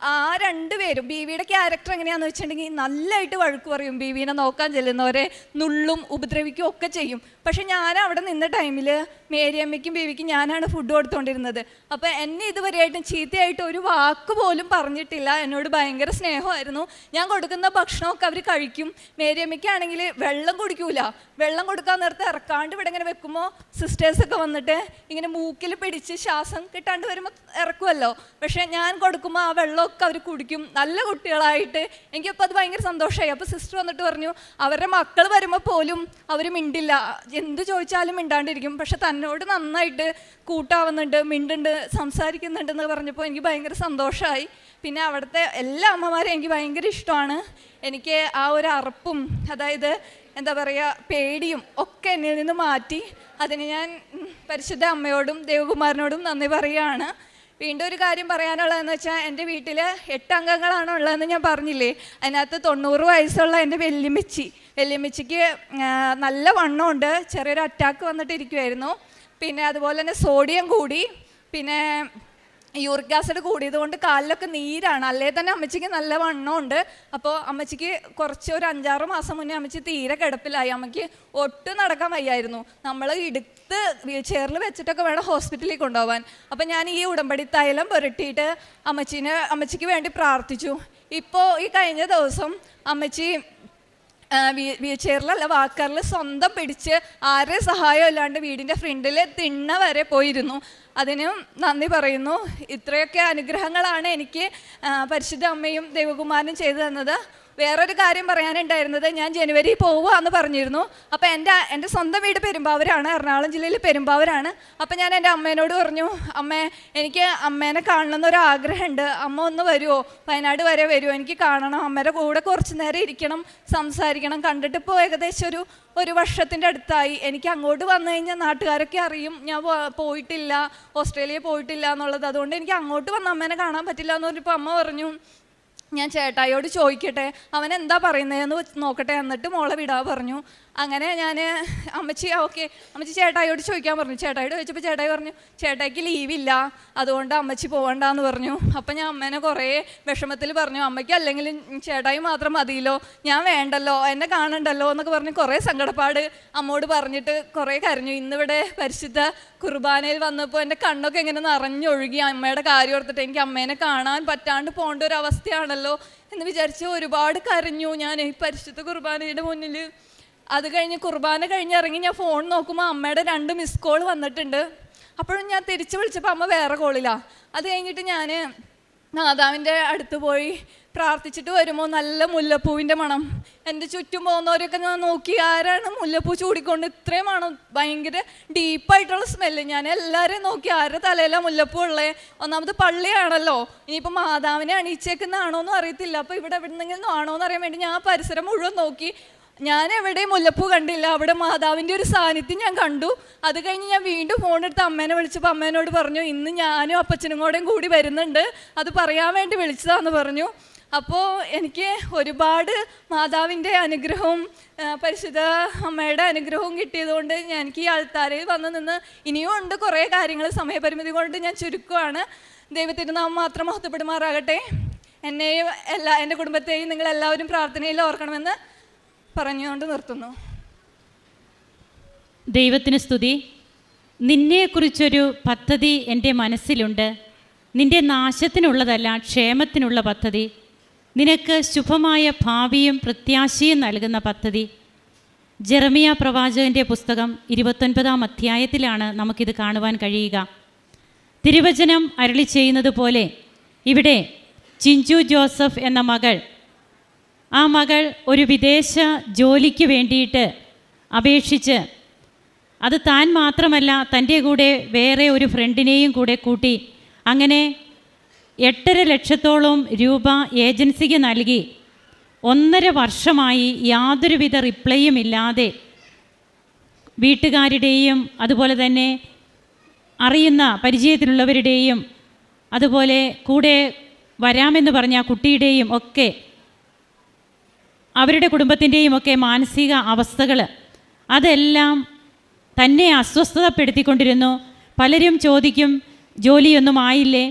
ആ 2 പേരും, ബീവിയുടെ ക്യാരക്ടർ എങ്ങനെയാണെന്ന് വെച്ചിട്ടുണ്ടെങ്കിൽ നല്ലതായിട്ട് വഴക്ക് പറയും, ബീവിനെ നോക്കാൻ ചെല്ലുന്നവരെ നുള്ളും ഉപദ്രവിക്കും ഒക്കെ ചെയ്യും. പക്ഷെ ഞാൻ അവിടെ നിന്ന ടൈമിൽ മേരിയമ്മയ്ക്കും ബേബിക്കും ഞാനാണ് ഫുഡ് കൊടുത്തുകൊണ്ടിരുന്നത്. അപ്പോൾ എന്നെ ഇതുവരെയായിട്ടും ചീത്തയായിട്ട് ഒരു വാക്ക് പോലും പറഞ്ഞിട്ടില്ല. എന്നോട് ഭയങ്കര സ്നേഹമായിരുന്നു. ഞാൻ കൊടുക്കുന്ന ഭക്ഷണമൊക്കെ അവർ കഴിക്കും. മേരിയമ്മയ്ക്കാണെങ്കിൽ വെള്ളം കുടിക്കൂല. വെള്ളം കൊടുക്കാൻ നേരത്തെ ഇറക്കാണ്ട് ഇവിടെ ഇങ്ങനെ വെക്കുമ്പോൾ സിസ്റ്റേഴ്സൊക്കെ വന്നിട്ട് ഇങ്ങനെ മൂക്കിൽ പിടിച്ച് ശ്വാസം കിട്ടാണ്ട് വരുമ്പോൾ ഇറക്കുമല്ലോ. പക്ഷേ ഞാൻ കൊടുക്കുമ്പോൾ ആ വെള്ളമൊക്കെ അവർ കുടിക്കും. നല്ല കുട്ടികളായിട്ട് എനിക്കപ്പോൾ അത് ഭയങ്കര സന്തോഷമായി. അപ്പോൾ സിസ്റ്റർ വന്നിട്ട് പറഞ്ഞു അവരുടെ മക്കൾ വരുമ്പോൾ പോലും അവർ മിണ്ടില്ല, എന്ത് ചോദിച്ചാലും മിണ്ടാണ്ടിരിക്കും. പക്ഷെ തന്നോട് നന്നായിട്ട് കൂട്ടാവുന്നുണ്ട്, മിണ്ടുണ്ട്, സംസാരിക്കുന്നുണ്ടെന്ന് പറഞ്ഞപ്പോൾ എനിക്ക് ഭയങ്കര സന്തോഷമായി. പിന്നെ അവിടുത്തെ എല്ലാ അമ്മമാരെയും എനിക്ക് ഭയങ്കര ഇഷ്ടമാണ്. എനിക്ക് ആ ഒരു അറപ്പും അതായത് എന്താ പറയുക പേടിയും ഒക്കെ എന്നിൽ നിന്ന് മാറ്റി. അതിന് ഞാൻ പരിശുദ്ധ അമ്മയോടും ദേവകുമാരനോടും നന്ദി പറയുകയാണ്. വീണ്ടും ഒരു കാര്യം പറയാനുള്ളതെന്ന് വെച്ചാൽ എൻ്റെ വീട്ടിൽ 8 അംഗങ്ങളാണ് ഉള്ളതെന്ന് ഞാൻ പറഞ്ഞില്ലേ. അതിനകത്ത് 90 വയസ്സുള്ള എൻ്റെ വല്യമ്മച്ചിക്ക് നല്ല വണ്ണമുണ്ട്. ചെറിയൊരു അറ്റാക്ക് വന്നിട്ടിരിക്കുമായിരുന്നു. പിന്നെ അതുപോലെ തന്നെ സോഡിയം കൂടി, പിന്നെ യൂറിക് ആസിഡ് കൂടിയത് കൊണ്ട് കാലിലൊക്കെ നീരാണ്. അല്ലേ തന്നെ അമ്മച്ചിക്ക് നല്ല വണ്ണമുണ്ട്. അപ്പോൾ അമ്മച്ചിക്ക് ഒരു 5-6 മാസം മുന്നേ അമ്മച്ചി തീരെ കിടപ്പിലായി. അമ്മയ്ക്ക് ഒട്ടും നടക്കാൻ വയ്യായിരുന്നു. നമ്മൾ എടുത്ത് വീൽ ചെയറിൽ വെച്ചിട്ടൊക്കെ വേണം ഹോസ്പിറ്റലിൽ കൊണ്ടുപോകാൻ. അപ്പം ഞാൻ ഈ ഉടമ്പടി തൈലം പുരട്ടിയിട്ട് അമ്മച്ചിക്ക് വേണ്ടി പ്രാർത്ഥിച്ചു. ഇപ്പോൾ ഈ കഴിഞ്ഞ ദിവസം അമ്മച്ചി വീൽ ചെയറിലല്ല വാക്കറിൽ സ്വന്തം പിടിച്ച് ആരെ സഹായം ഇല്ലാണ്ട് വീടിൻ്റെ ഫ്രണ്ടിൽ തിണ്ണ വരെ പോയിരുന്നു. അതിനും നന്ദി പറയുന്നു. ഇത്രയൊക്കെ അനുഗ്രഹങ്ങളാണ് എനിക്ക് പരിശുദ്ധ അമ്മയും ദേവകുമാരനും ചെയ്തു തന്നത്. വേറൊരു കാര്യം പറയാനുണ്ടായിരുന്നത്, ഞാൻ ജനുവരി പോവുകയെന്ന് പറഞ്ഞിരുന്നു. അപ്പോൾ എൻ്റെ സ്വന്തം വീട് പെരുമ്പാവൂരാണ്, എറണാകുളം ജില്ലയിൽ പെരുമ്പാവൂരാണ്. അപ്പോൾ ഞാൻ എൻ്റെ അമ്മേനോട് പറഞ്ഞു, അമ്മേ എനിക്ക് അമ്മേനെ കാണണമെന്നൊരാഗ്രഹമുണ്ട്, അമ്മ ഒന്ന് വരുമോ, വയനാട് വരെ വരുമോ, എനിക്ക് കാണണം, അമ്മയുടെ കൂടെ കുറച്ച് നേരം ഇരിക്കണം, സംസാരിക്കണം. കണ്ടിട്ട് ഇപ്പോൾ ഏകദേശം ഒരു വർഷത്തിൻ്റെ അടുത്തായി. എനിക്ക് അങ്ങോട്ട് വന്നു കഴിഞ്ഞാൽ നാട്ടുകാരൊക്കെ അറിയും ഞാൻ പോയിട്ടില്ല, ഓസ്ട്രേലിയ പോയിട്ടില്ല എന്നുള്ളത്. അതുകൊണ്ട് എനിക്ക് അങ്ങോട്ട് വന്ന് അമ്മേനെ കാണാൻ പറ്റില്ല എന്ന് പറഞ്ഞപ്പോൾ അമ്മ പറഞ്ഞു ഞാൻ ചേട്ടായിയോട് ചോദിക്കട്ടെ, അവൻ എന്താ പറയുന്നതെന്ന് നോക്കട്ടെ, എന്നിട്ട് മോളെ വിടാ പറഞ്ഞു. അങ്ങനെ ഞാൻ അമ്മച്ചി ചേട്ടായിയോട് ചോദിക്കാൻ പറഞ്ഞു. ചേട്ടായിയോട് ചോദിച്ചപ്പോൾ ചേട്ടായി പറഞ്ഞു ചേട്ടായിക്ക് ലീവില്ല, അതുകൊണ്ട് അമ്മച്ചി പോകണ്ടെന്ന് പറഞ്ഞു. അപ്പം ഞാൻ അമ്മേനെ കുറേ വിഷമത്തിൽ പറഞ്ഞു, അമ്മയ്ക്ക് അല്ലെങ്കിൽ ചേട്ടായി മാത്രം മതിയല്ലോ, ഞാൻ വേണ്ടല്ലോ, എന്നെ കാണണ്ടല്ലോ എന്നൊക്കെ പറഞ്ഞ് കുറേ സങ്കടപ്പാട് അമ്മോട് പറഞ്ഞിട്ട് കുറേ കരഞ്ഞു. ഇന്നിവിടെ പരിശുദ്ധ കുർബാനയിൽ വന്നപ്പോൾ എൻ്റെ കണ്ണൊക്കെ ഇങ്ങനെ നിറഞ്ഞൊഴുകി. അമ്മയുടെ കാര്യം ഓർത്തിട്ട് എനിക്ക് അമ്മേനെ കാണാൻ പറ്റാണ്ട് പോകേണ്ട ഒരു അവസ്ഥയാണല്ലോ എന്ന് വിചാരിച്ച് ഒരുപാട് കരഞ്ഞു ഞാൻ ഈ പരിശുദ്ധ കുർബാനയുടെ മുന്നിൽ. അത് കഴിഞ്ഞ് കുർബാന കഴിഞ്ഞിറങ്ങി ഞാൻ ഫോൺ നോക്കുമ്പോൾ അമ്മയുടെ 2 മിസ് കോൾ വന്നിട്ടുണ്ട്. അപ്പോഴും ഞാൻ തിരിച്ചു വിളിച്ചപ്പോൾ അമ്മ വേറെ കോളിലാണ്. അത് കഴിഞ്ഞിട്ട് ഞാൻ മാതാവിൻ്റെ അടുത്ത് പോയി പ്രാർത്ഥിച്ചിട്ട് വരുമ്പോൾ നല്ല മുല്ലപ്പൂവിൻ്റെ മണം. എൻ്റെ ചുറ്റും പോകുന്നവരൊക്കെ ഞാൻ നോക്കി, ആരാണ് മുല്ലപ്പൂ ചൂടിക്കൊണ്ട് ഇത്രയും മണം, ഭയങ്കര ഡീപ്പായിട്ടുള്ള സ്മെല്ല്. ഞാൻ എല്ലാവരെയും നോക്കി, ആരുടെ തലയിലാണ് മുല്ലപ്പൂ ഉള്ളത്. ഒന്നാമത് പള്ളിയാണല്ലോ, ഇനിയിപ്പോൾ മാതാവിനെ അണിയിച്ചേക്കുന്നതാണോ എന്നും അറിയത്തില്ല. അപ്പോൾ ഇവിടെ എവിടെന്നെങ്കിലും ആണോ എന്ന് അറിയാൻ വേണ്ടി ഞാൻ പരിസരം മുഴുവൻ നോക്കി. ഞാൻ എവിടെയും മുല്ലപ്പൂ കണ്ടില്ല, അവിടെ മാതാവിൻ്റെ ഒരു സാന്നിധ്യം ഞാൻ കണ്ടു. അത് കഴിഞ്ഞ് ഞാൻ വീണ്ടും ഫോണെടുത്ത് അമ്മേനെ വിളിച്ചപ്പോൾ അമ്മേനോട് പറഞ്ഞു ഇന്ന് ഞാനും അപ്പച്ചനും കൂടി വരുന്നുണ്ട്, അത് പറയാൻ വേണ്ടി വിളിച്ചതാന്ന് പറഞ്ഞു. അപ്പോൾ എനിക്ക് ഒരുപാട് മാതാവിൻ്റെ അനുഗ്രഹവും പരിശുദ്ധ അമ്മയുടെ അനുഗ്രഹവും കിട്ടിയതുകൊണ്ട് എനിക്ക് ഈ ആൾത്താരയിൽ വന്ന് നിന്ന് ഇനിയും ഉണ്ട് കുറേ കാര്യങ്ങൾ. സമയപരിമിതി കൊണ്ട് ഞാൻ ചുരുക്കമാണ്. ദൈവത്തിൻ്റെ നാമം മാത്രം മഹത്വപ്പെടുമാറാകട്ടെ. എന്നെയും എൻ്റെ കുടുംബത്തെയും നിങ്ങളെല്ലാവരും പ്രാർത്ഥനയിൽ ഓർക്കണമെന്ന് പറഞ്ഞുകൊണ്ട് നിർത്തുന്നു. ദൈവത്തിന് സ്തുതി. നിന്നെക്കുറിച്ചൊരു പദ്ധതി എൻ്റെ മനസ്സിലുണ്ട്, നിൻ്റെ നാശത്തിനുള്ളതല്ല, ക്ഷേമത്തിനുള്ള പദ്ധതി, നിനക്ക് ശുഭമായ ഭാവിയും പ്രത്യാശയും നൽകുന്ന പദ്ധതി. ജെറമിയ പ്രവാചകൻ്റെ പുസ്തകം 29-ാം അധ്യായത്തിലാണ് നമുക്കിത് കാണുവാൻ കഴിയുക. തിരുവചനം അരുളി ചെയ്യുന്നത് പോലെ ഇവിടെ ചിഞ്ചു ജോസഫ് എന്ന മകൾ, ആ മകൾ ഒരു വിദേശ ജോലിക്ക് വേണ്ടിയിട്ട് അപേക്ഷിച്ച്, അത് താൻ മാത്രമല്ല തൻ്റെ കൂടെ വേറെ ഒരു ഫ്രണ്ടിനെയും കൂടെ കൂട്ടി അങ്ങനെ 8.5 ലക്ഷത്തോളം രൂപ ഏജൻസിക്ക് നൽകി 1.5 വർഷമായി യാതൊരുവിധ റിപ്ലൈയും ഇല്ലാതെ വീട്ടുകാരുടെയും അതുപോലെ തന്നെ അറിയുന്ന പരിചയത്തിലുള്ളവരുടെയും അതുപോലെ കൂടെ വരാമെന്ന് പറഞ്ഞ കുട്ടിയുടെയും ഒക്കെ അവരുടെ കുടുംബത്തിൻ്റെയും ഒക്കെ മാനസിക അവസ്ഥകൾ അതെല്ലാം തന്നെ അസ്വസ്ഥതപ്പെടുത്തിക്കൊണ്ടിരുന്നു. പലരും ചോദിക്കും ജോലിയൊന്നും ആയില്ലേ,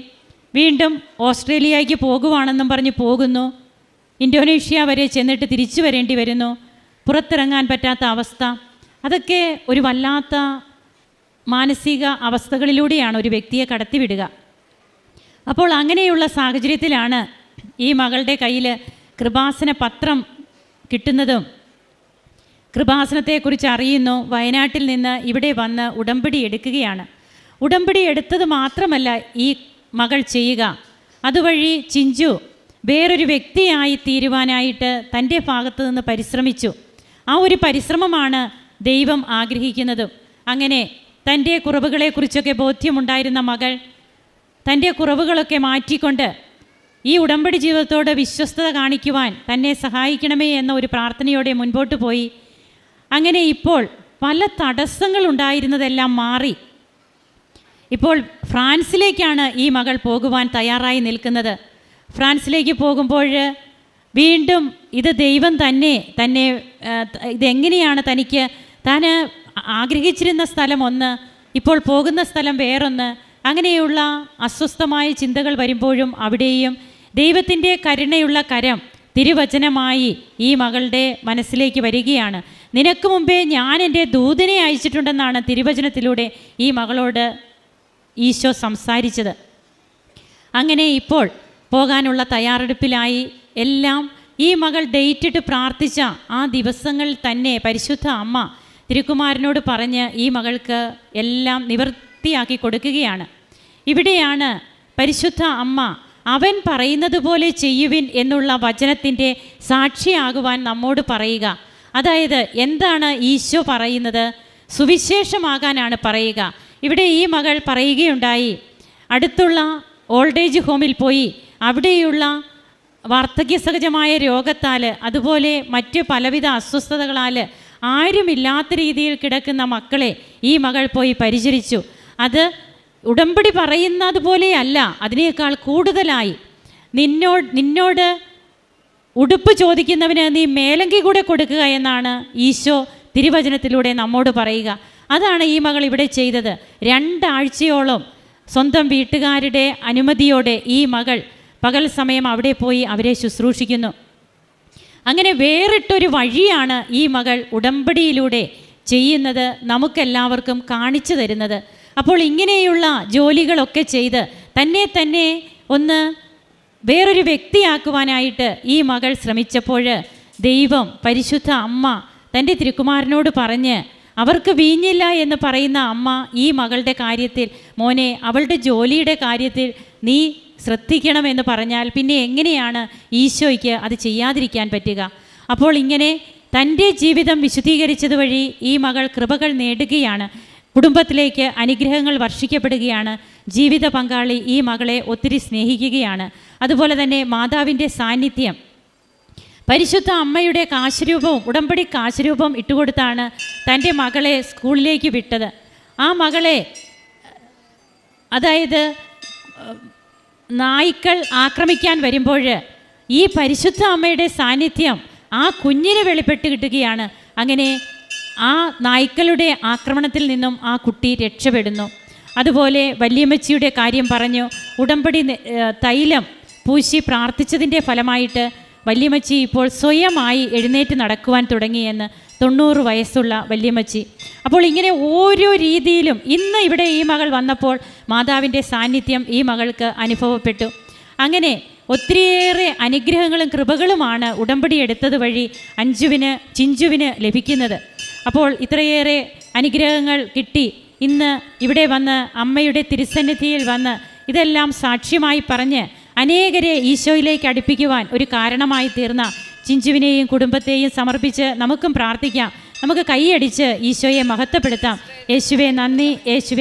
വീണ്ടും ഓസ്ട്രേലിയയ്ക്ക് പോകുവാണെന്നും പറഞ്ഞ് പോകുന്നു, ഇന്തോനേഷ്യ വരെ ചെന്നിട്ട് തിരിച്ചു വരേണ്ടി വരുന്നു, പുറത്തിറങ്ങാൻ പറ്റാത്ത അവസ്ഥ. അതൊക്കെ ഒരു വല്ലാത്ത മാനസിക അവസ്ഥകളിലൂടെയാണ് ഒരു വ്യക്തിയെ കടത്തിവിടുക. അപ്പോൾ അങ്ങനെയുള്ള സാഹചര്യത്തിലാണ് ഈ മകളുടെ കയ്യിൽ കൃപാസന പത്രം കിട്ടുന്നതും കൃപാസനത്തെക്കുറിച്ച് അറിയുന്നു. വയനാട്ടിൽ നിന്ന് ഇവിടെ വന്ന് ഉടമ്പടി എടുക്കുകയാണ്. ഉടമ്പടി എടുത്തത് മാത്രമല്ല ഈ മകൾ ചെയ്യുക, അതുവഴി ചിഞ്ചു വേറൊരു വ്യക്തിയായി തീരുവാനായിട്ട് തൻ്റെ ഭാഗത്തു നിന്ന് പരിശ്രമിച്ചു. ആ ഒരു പരിശ്രമമാണ് ദൈവം ആഗ്രഹിക്കുന്നതും. അങ്ങനെ തൻ്റെ കുറവുകളെക്കുറിച്ചൊക്കെ ബോധ്യമുണ്ടായിരുന്ന മകൾ തൻ്റെ കുറവുകളൊക്കെ മാറ്റിക്കൊണ്ട് ഈ ഉടമ്പടി ജീവിതത്തോട് വിശ്വസ്തത കാണിക്കുവാൻ തന്നെ സഹായിക്കണമേ എന്ന ഒരു പ്രാർത്ഥനയോടെ മുൻപോട്ട് പോയി. അങ്ങനെ ഇപ്പോൾ പല തടസ്സങ്ങളുണ്ടായിരുന്നതെല്ലാം മാറി ഇപ്പോൾ ഫ്രാൻസിലേക്കാണ് ഈ മകൾ പോകുവാൻ തയ്യാറായി നിൽക്കുന്നത്. ഫ്രാൻസിലേക്ക് പോകുമ്പോൾ വീണ്ടും ഇത് ദൈവം തന്നെ ഇതെങ്ങനെയാണ് തനിക്ക് താൻ ആഗ്രഹിച്ചിരുന്ന സ്ഥലം ഒന്ന്, ഇപ്പോൾ പോകുന്ന സ്ഥലം വേറൊന്ന്, അങ്ങനെയുള്ള അസ്വസ്ഥമായ ചിന്തകൾ വരുമ്പോഴും അവിടെയും ദൈവത്തിൻ്റെ കരുണയുള്ള കരം തിരുവചനമായി ഈ മകളുടെ മനസ്സിലേക്ക് വരികയാണ്. നിനക്ക് മുമ്പേ ഞാൻ എൻ്റെ ദൂതനെ അയച്ചിട്ടുണ്ടെന്നാണ് തിരുവചനത്തിലൂടെ ഈ മകളോട് ഈശോ സംസാരിച്ചത്. അങ്ങനെ ഇപ്പോൾ പോകാനുള്ള തയ്യാറെടുപ്പിലായി. എല്ലാം ഈ മകൾ ഡേറ്റിട്ട് പ്രാർത്ഥിച്ച ആ ദിവസങ്ങളിൽ തന്നെ പരിശുദ്ധ അമ്മ തിരുക്കുമാരനോട് പറഞ്ഞ് ഈ മകൾക്ക് എല്ലാം നിവൃത്തിയാക്കി കൊടുക്കുകയാണ്. ഇവിടെയാണ് പരിശുദ്ധ അമ്മ അവൻ പറയുന്നത് പോലെ ചെയ്യുവിൻ എന്നുള്ള വചനത്തിൻ്റെ സാക്ഷിയാകുവാൻ നമ്മോട് പറയുക. അതായത് എന്താണ് ഈശോ പറയുന്നത്? സുവിശേഷമാകാനാണ് പറയുക. ഇവിടെ ഈ മകൾ പറയുകയുണ്ടായി, അടുത്തുള്ള ഓൾഡ് ഏജ് ഹോമിൽ പോയി അവിടെയുള്ള വാർദ്ധക്യസഹജമായ രോഗത്താൽ അതുപോലെ മറ്റ് പലവിധ അസ്വസ്ഥതകളാൽ ആരുമില്ലാത്ത രീതിയിൽ കിടക്കുന്ന മക്കളെ ഈ മകൾ പോയി പരിചരിച്ചു. അത് ഉടമ്പടി പറയുന്നത് പോലെയല്ല, അതിനേക്കാൾ കൂടുതലായി നിന്നോട് ഉടുപ്പ് ചോദിക്കുന്നവന് നീ മേലങ്കി കൂടെ കൊടുക്കുക എന്നാണ് ഈശോ തിരുവചനത്തിലൂടെ നമ്മോട് പറയുക. അതാണ് ഈ മകൾ ഇവിടെ ചെയ്തത്. 2 ആഴ്ചയോളം സ്വന്തം വീട്ടുകാരുടെ അനുമതിയോടെ ഈ മകൾ പകൽ സമയം അവിടെ പോയി അവരെ ശുശ്രൂഷിക്കുന്നു. അങ്ങനെ വേറിട്ടൊരു വഴിയാണ് ഈ മകൾ ഉടമ്പടിയിലൂടെ ചെയ്യുന്നത്, നമുക്കെല്ലാവർക്കും കാണിച്ചു തരുന്നത്. അപ്പോൾ ഇങ്ങനെയുള്ള ജോലികളൊക്കെ ചെയ്ത് തന്നെ ഒന്ന് വേറൊരു വ്യക്തിയാക്കുവാനായിട്ട് ഈ മകൾ ശ്രമിച്ചപ്പോൾ ദൈവം പരിശുദ്ധ അമ്മ തൻ്റെ തിരുക്കുമാരനോട് പറഞ്ഞ്, അവർക്ക് വീഞ്ഞില്ല എന്ന് പറയുന്ന അമ്മ ഈ മകളുടെ കാര്യത്തിൽ, മോനെ അവളുടെ ജോലിയുടെ കാര്യത്തിൽ നീ ശ്രദ്ധിക്കണമെന്ന് പറഞ്ഞാൽ പിന്നെ എങ്ങനെയാണ് ഈശോയ്ക്ക് അത് ചെയ്യാതിരിക്കാൻ പറ്റുക? അപ്പോൾ ഇങ്ങനെ തൻ്റെ ജീവിതം വിശുദ്ധീകരിച്ചത് വഴി ഈ മകൾ കൃപകൾ നേടുകയാണ്. കുടുംബത്തിലേക്ക് അനുഗ്രഹങ്ങൾ വർഷിക്കപ്പെടുകയാണ്. ജീവിത പങ്കാളി ഈ മകളെ ഒത്തിരി സ്നേഹിക്കുകയാണ്. അതുപോലെ തന്നെ മാതാവിൻ്റെ സാന്നിധ്യം, പരിശുദ്ധ അമ്മയുടെ കാശുരൂപവും ഉടമ്പടി കാശുരൂപം ഇട്ടുകൊടുത്താണ് തൻ്റെ മകളെ സ്കൂളിലേക്ക് വിട്ടത്. ആ മകളെ, അതായത് നായ്ക്കൾ ആക്രമിക്കാൻ വരുമ്പോൾ ഈ പരിശുദ്ധ അമ്മയുടെ സാന്നിധ്യം ആ കുഞ്ഞിന് വെളിപ്പെട്ട് കിട്ടുകയാണ്. അങ്ങനെ ആ നായ്ക്കളുടെ ആക്രമണത്തിൽ നിന്നും ആ കുട്ടി രക്ഷപ്പെടുന്നു. അതുപോലെ വല്യമ്മച്ചിയുടെ കാര്യം പറഞ്ഞു. ഉടമ്പടി തൈലം പൂശി പ്രാർത്ഥിച്ചതിൻ്റെ ഫലമായിട്ട് വല്യമ്മച്ചി ഇപ്പോൾ സ്വയമായി എഴുന്നേറ്റ് നടക്കുവാൻ തുടങ്ങിയെന്ന് 90 വയസ്സുള്ള വല്യമ്മച്ചി. അപ്പോൾ ഇങ്ങനെ ഓരോ രീതിയിലും ഇന്ന് ഇവിടെ ഈ മകൾ വന്നപ്പോൾ മാതാവിൻ്റെ സാന്നിധ്യം ഈ മകൾക്ക് അനുഭവപ്പെട്ടു. അങ്ങനെ ഒത്തിരിയേറെ അനുഗ്രഹങ്ങളും കൃപകളുമാണ് ഉടമ്പടി എടുത്തത് വഴി ചിഞ്ചുവിന് ലഭിക്കുന്നത്. അപ്പോൾ ഇത്രയേറെ അനുഗ്രഹങ്ങൾ കിട്ടി. ഇന്ന് ഇവിടെ വന്ന് അമ്മയുടെ തിരുസന്നിധിയിൽ വന്ന് ഇതെല്ലാം സാക്ഷ്യമായി പറഞ്ഞ് അനേകരെ ഈശോയിലേക്ക് അടുപ്പിക്കുവാൻ ഒരു കാരണമായി തീർന്ന ചിഞ്ചുവിനെയും കുടുംബത്തെയും സമർപ്പിച്ച് നമുക്കും പ്രാർത്ഥിക്കാം. നമുക്ക് കൈയടിച്ച് ഈശോയെ മഹത്വപ്പെടുത്താം. യേശുവേ നന്ദി, യേശുവേ